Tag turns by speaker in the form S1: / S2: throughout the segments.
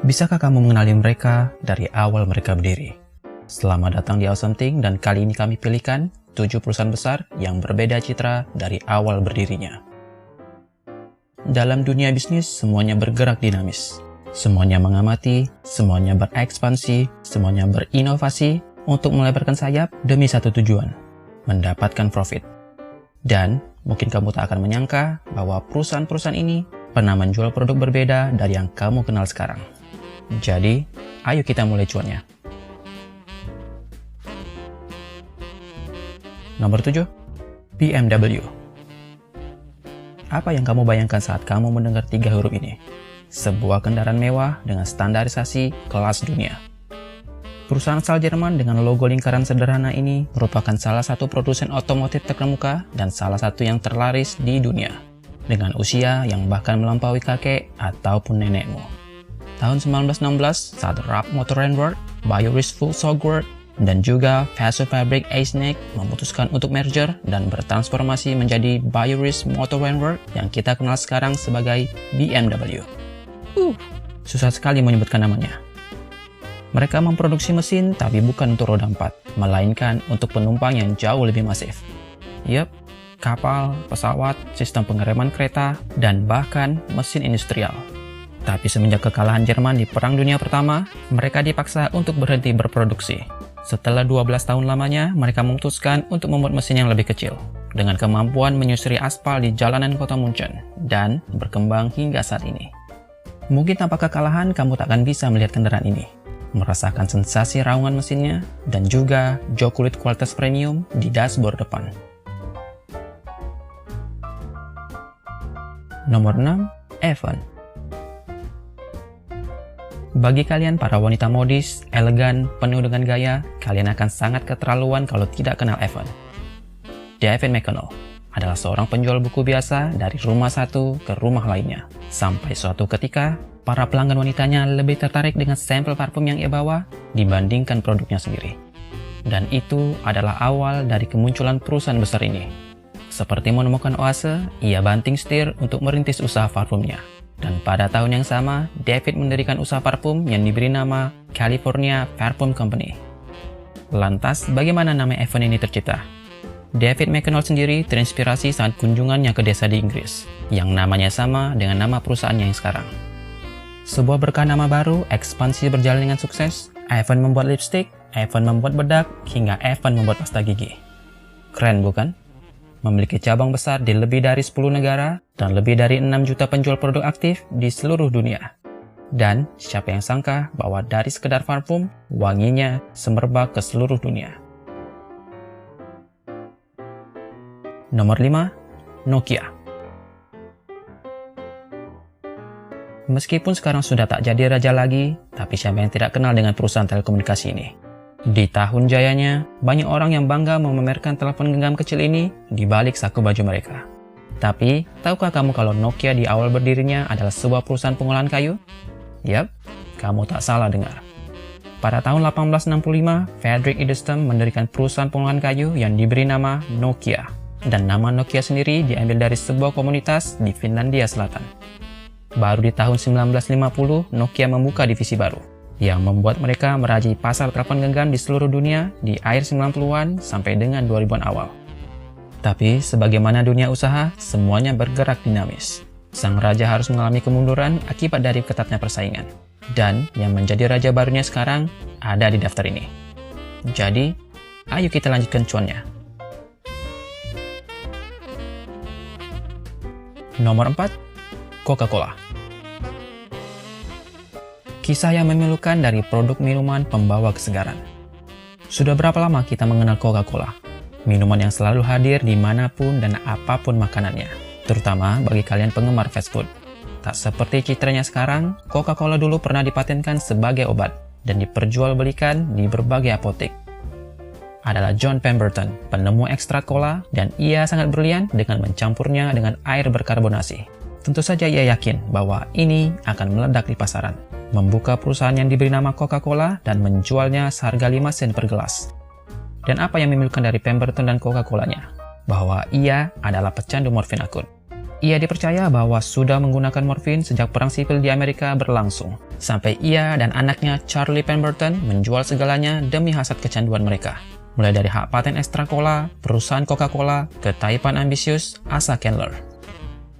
S1: Bisakah kamu mengenali mereka dari awal mereka berdiri? Selamat datang di Awesome Thing, dan kali ini kami pilihkan 7 perusahaan besar yang berbeda citra dari awal berdirinya. Dalam dunia bisnis, semuanya bergerak dinamis. Semuanya mengamati, semuanya berekspansi, semuanya berinovasi untuk melebarkan sayap demi satu tujuan, mendapatkan profit. Dan mungkin kamu tak akan menyangka bahwa perusahaan-perusahaan ini pernah menjual produk berbeda dari yang kamu kenal sekarang. Jadi, ayo kita mulai cuannya. Nomor 7, BMW. Apa yang kamu bayangkan saat kamu mendengar 3 huruf ini? Sebuah kendaraan mewah dengan standarisasi kelas dunia. Perusahaan asal Jerman dengan logo lingkaran sederhana ini merupakan salah satu produsen otomotif terkemuka dan salah satu yang terlaris di dunia, dengan usia yang bahkan melampaui kakek ataupun nenekmu. Tahun 1916, saat Rapp Motor Rennworth, Bayerische Volkswagen, dan juga Faso Fabrik Eisenach memutuskan untuk merger dan bertransformasi menjadi Bayerische Motor Rennworth yang kita kenal sekarang sebagai BMW. Susah sekali menyebutkan namanya. Mereka memproduksi mesin tapi bukan untuk roda 4, melainkan untuk penumpang yang jauh lebih masif. Yap, kapal, pesawat, sistem pengereman kereta, dan bahkan mesin industrial. Tapi semenjak kekalahan Jerman di Perang Dunia Pertama, mereka dipaksa untuk berhenti berproduksi. Setelah 12 tahun lamanya, mereka memutuskan untuk membuat mesin yang lebih kecil, dengan kemampuan menyusuri aspal di jalanan kota Munchen, dan berkembang hingga saat ini. Mungkin tanpa kekalahan, kamu tak akan bisa melihat kendaraan ini, merasakan sensasi raungan mesinnya, dan juga jok kulit kualitas premium di dashboard depan. Nomor 6, Avon. Bagi kalian para wanita modis, elegan, penuh dengan gaya, kalian akan sangat keterlaluan kalau tidak kenal Avon. David McConnell adalah seorang penjual buku biasa dari rumah satu ke rumah lainnya. Sampai suatu ketika, para pelanggan wanitanya lebih tertarik dengan sampel parfum yang ia bawa dibandingkan produknya sendiri. Dan itu adalah awal dari kemunculan perusahaan besar ini. Seperti menemukan oase, ia banting setir untuk merintis usaha parfumnya. Dan pada tahun yang sama, David mendirikan usaha parfum yang diberi nama California Parfum Company. Lantas, bagaimana nama Avon ini tercipta? David McConnell sendiri terinspirasi saat kunjungannya ke desa di Inggris, yang namanya sama dengan nama perusahaannya yang sekarang. Sebuah berkah nama baru, ekspansi berjalan dengan sukses. Avon membuat lipstick, Avon membuat bedak, hingga Avon membuat pasta gigi. Keren bukan? Memiliki cabang besar di lebih dari 10 negara, dan lebih dari 6 juta penjual produk aktif di seluruh dunia. Dan siapa yang sangka bahwa dari sekedar parfum, wanginya semerbak ke seluruh dunia. Nomor 5, Nokia. Meskipun sekarang sudah tak jadi raja lagi, tapi siapa yang tidak kenal dengan perusahaan telekomunikasi ini? Di tahun jayanya, banyak orang yang bangga memamerkan telepon genggam kecil ini di balik saku baju mereka. Tapi, tahukah kamu kalau Nokia di awal berdirinya adalah sebuah perusahaan pengolahan kayu? Yap, kamu tak salah dengar. Pada tahun 1865, Fredrik Idestam mendirikan perusahaan pengolahan kayu yang diberi nama Nokia. Dan nama Nokia sendiri diambil dari sebuah komunitas di Finlandia Selatan. Baru di tahun 1950, Nokia membuka divisi baru, yang membuat mereka merajai pasar telepon genggam di seluruh dunia di akhir 90-an sampai dengan 2000-an awal. Tapi, sebagaimana dunia usaha, semuanya bergerak dinamis. Sang raja harus mengalami kemunduran akibat dari ketatnya persaingan. Dan yang menjadi raja barunya sekarang ada di daftar ini. Jadi, ayo kita lanjutkan cuannya. Nomor 4, Coca-Cola. Kisah yang memilukan dari produk minuman pembawa kesegaran. Sudah berapa lama kita mengenal Coca-Cola? Minuman yang selalu hadir dimanapun dan apapun makanannya, terutama bagi kalian penggemar fast food. Tak seperti citranya sekarang, Coca-Cola dulu pernah dipatenkan sebagai obat dan diperjualbelikan di berbagai apotek. Adalah John Pemberton, penemu ekstrak cola, dan ia sangat brilian dengan mencampurnya dengan air berkarbonasi. Tentu saja ia yakin bahwa ini akan meledak di pasaran, membuka perusahaan yang diberi nama Coca-Cola dan menjualnya seharga 5 sen per gelas. Dan apa yang memilukan dari Pemberton dan Coca-Colanya? Bahwa ia adalah pecandu morfin akut. Ia dipercaya bahwa sudah menggunakan morfin sejak Perang Sipil di Amerika berlangsung, sampai ia dan anaknya Charlie Pemberton menjual segalanya demi hasrat kecanduan mereka. Mulai dari hak paten ekstra cola, perusahaan Coca-Cola, ke taipan ambisius Asa Candler.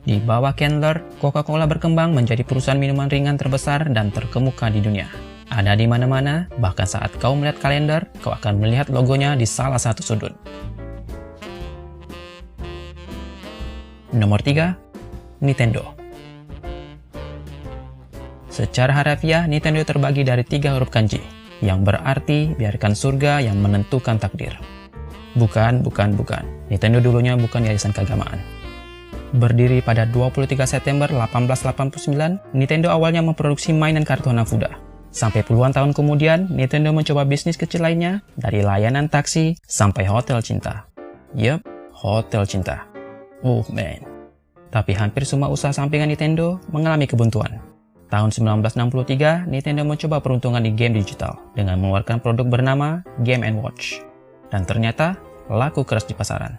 S1: Di bawah Candler, Coca-Cola berkembang menjadi perusahaan minuman ringan terbesar dan terkemuka di dunia. Ada di mana-mana, bahkan saat kau melihat kalender, kau akan melihat logonya di salah satu sudut. Nomor 3. Nintendo. Secara harafiah, Nintendo terbagi dari 3 huruf kanji, yang berarti biarkan surga yang menentukan takdir. Bukan. Nintendo dulunya bukan yayasan keagamaan. Berdiri pada 23 September 1889, Nintendo awalnya memproduksi mainan kartu Hanafuda. Sampai puluhan tahun kemudian, Nintendo mencoba bisnis kecil lainnya, dari layanan taksi sampai hotel cinta. Yup, hotel cinta. Oh man. Tapi hampir semua usaha sampingan Nintendo mengalami kebuntuan. Tahun 1963, Nintendo mencoba peruntungan di game digital dengan mengeluarkan produk bernama Game & Watch. Dan ternyata, laku keras di pasaran.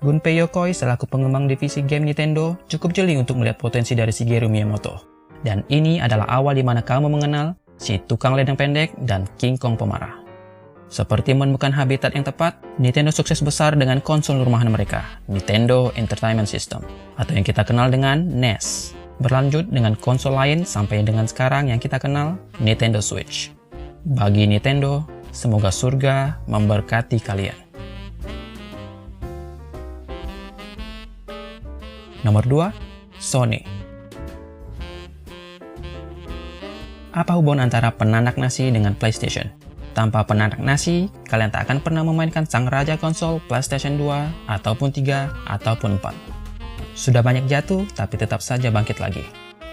S1: Gunpei Yokoi selaku pengembang divisi game Nintendo cukup jeli untuk melihat potensi dari Shigeru Miyamoto. Dan ini adalah awal di mana kamu mengenal si tukang ledeng pendek dan King Kong pemarah. Seperti menemukan habitat yang tepat, Nintendo sukses besar dengan konsol rumahan mereka, Nintendo Entertainment System, atau yang kita kenal dengan NES. Berlanjut dengan konsol lain sampai dengan sekarang yang kita kenal, Nintendo Switch. Bagi Nintendo, semoga surga memberkati kalian. Nomor 2. Sony. Apa hubungan antara penanak nasi dengan PlayStation? Tanpa penanak nasi, kalian tak akan pernah memainkan sang raja konsol PlayStation 2, ataupun 3, ataupun 4. Sudah banyak jatuh, tapi tetap saja bangkit lagi.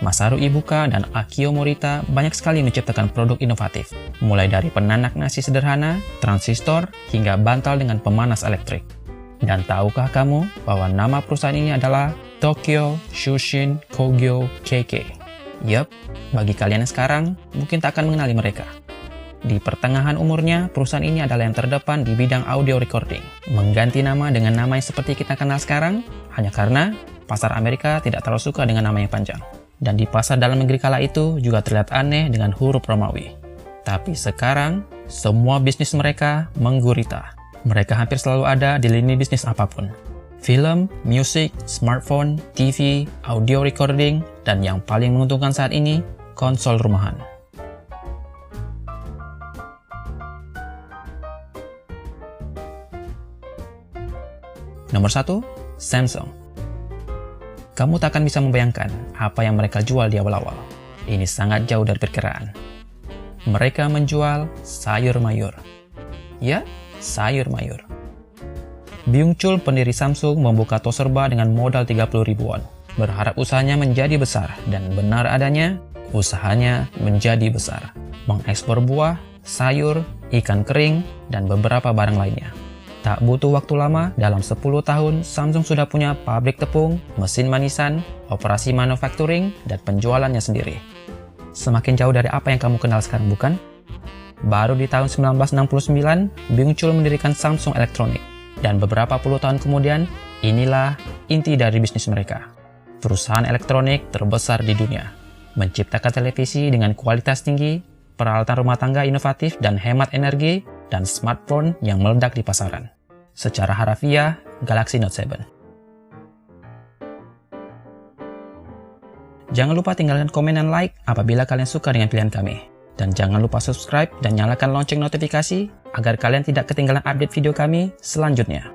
S1: Masaru Ibuka dan Akio Morita banyak sekali menciptakan produk inovatif, mulai dari penanak nasi sederhana, transistor, hingga bantal dengan pemanas elektrik. Dan tahukah kamu bahwa nama perusahaan ini adalah Tokyo Shushin Kogyo KK? Yup, bagi kalian yang sekarang, mungkin tak akan mengenali mereka. Di pertengahan umurnya, perusahaan ini adalah yang terdepan di bidang audio recording. Mengganti nama dengan nama yang seperti kita kenal sekarang, hanya karena pasar Amerika tidak terlalu suka dengan nama yang panjang. Dan di pasar dalam negeri kala itu juga terlihat aneh dengan huruf Romawi. Tapi sekarang, semua bisnis mereka menggurita. Mereka hampir selalu ada di lini bisnis apapun. Film, musik, smartphone, TV, audio recording, dan yang paling menguntungkan saat ini, konsol rumahan. Nomor 1. Samsung. Kamu tak akan bisa membayangkan apa yang mereka jual di awal-awal. Ini sangat jauh dari perkiraan. Mereka menjual sayur mayur. Ya, sayur mayur. Byung Chul, pendiri Samsung, membuka Toserba dengan modal 30 ribuan. Berharap usahanya menjadi besar, dan benar adanya, usahanya menjadi besar. Mengekspor buah, sayur, ikan kering, dan beberapa barang lainnya. Tak butuh waktu lama, dalam 10 tahun, Samsung sudah punya pabrik tepung, mesin manisan, operasi manufacturing, dan penjualannya sendiri. Semakin jauh dari apa yang kamu kenal sekarang, bukan? Baru di tahun 1969, Byung Chul mendirikan Samsung Electronics. Dan beberapa puluh tahun kemudian, inilah inti dari bisnis mereka. Perusahaan elektronik terbesar di dunia. Menciptakan televisi dengan kualitas tinggi, peralatan rumah tangga inovatif dan hemat energi, dan smartphone yang meledak di pasaran. Secara harafiah, Galaxy Note 7. Jangan lupa tinggalkan komen dan like apabila kalian suka dengan pilihan kami. Dan jangan lupa subscribe dan nyalakan lonceng notifikasi agar kalian tidak ketinggalan update video kami selanjutnya.